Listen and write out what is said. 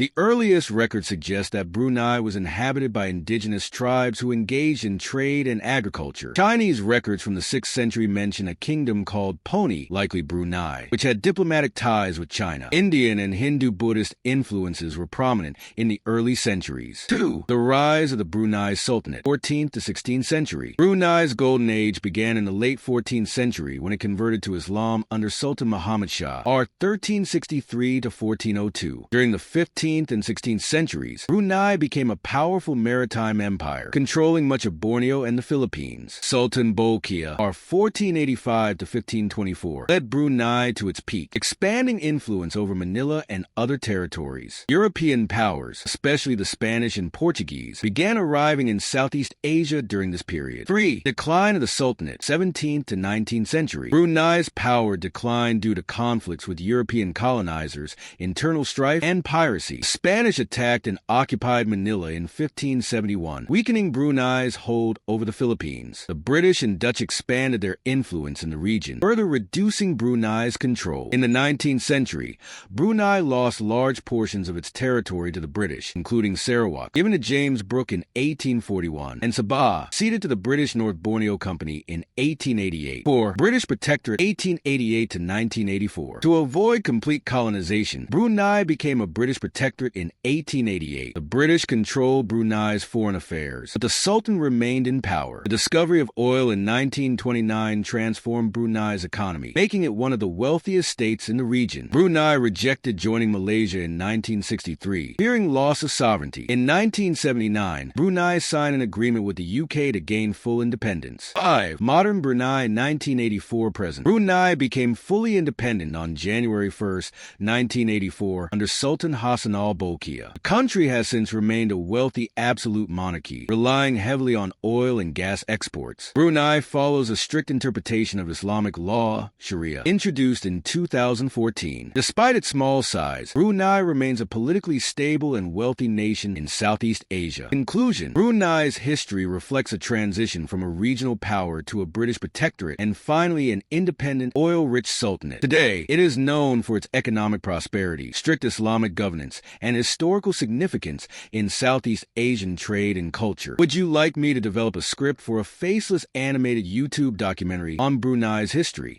The earliest records suggest that Brunei was inhabited by indigenous tribes who engaged in trade and agriculture. Chinese records from the 6th century mention a kingdom called Poni, likely Brunei, which had diplomatic ties with China. Indian and Hindu-Buddhist influences were prominent in the early centuries. 2. The rise of the Brunei Sultanate, 14th to 16th century. Brunei's golden age began in the late 14th century when it converted to Islam under Sultan Muhammad Shah, r. 1363 to 1402. During the 15th and 16th centuries, Brunei became a powerful maritime empire, controlling much of Borneo and the Philippines. Sultan Bolkiah, r. 1485 to 1524, led Brunei to its peak, expanding influence over Manila and other territories. European powers, especially the Spanish and Portuguese, began arriving in Southeast Asia during this period. 3. Decline of the Sultanate, 17th to 19th century. Brunei's power declined due to conflicts with European colonizers, internal strife, and piracy. The Spanish attacked and occupied Manila in 1571, weakening Brunei's hold over the Philippines. The British and Dutch expanded their influence in the region, further reducing Brunei's control. In the 19th century, Brunei lost large portions of its territory to the British, including Sarawak, given to James Brooke in 1841, and Sabah, ceded to the British North Borneo Company in 1888. 4. British Protectorate, 1888 to 1984. To avoid complete colonization, Brunei became a British protectorate in 1888. The British controlled Brunei's foreign affairs, but the Sultan remained in power. The discovery of oil in 1929 transformed Brunei's economy, making it one of the wealthiest states in the region. Brunei rejected joining Malaysia in 1963, fearing loss of sovereignty. In 1979, Brunei signed an agreement with the UK to gain full independence. 5. Modern Brunei 1984 present. Brunei became fully independent on January 1st, 1984, under Sultan Hassan al-Bolkiah. The country has since remained a wealthy absolute monarchy, relying heavily on oil and gas exports. Brunei follows a strict interpretation of Islamic law, Sharia, introduced in 2014. Despite its small size, Brunei remains a politically stable and wealthy nation in Southeast Asia. Conclusion: Brunei's history reflects a transition from a regional power to a British protectorate and finally an independent, oil-rich sultanate. Today, it is known for its economic prosperity, strict Islamic governance, and historical significance in Southeast Asian trade and culture. Would you like me to develop a script for a faceless animated YouTube documentary on Brunei's history?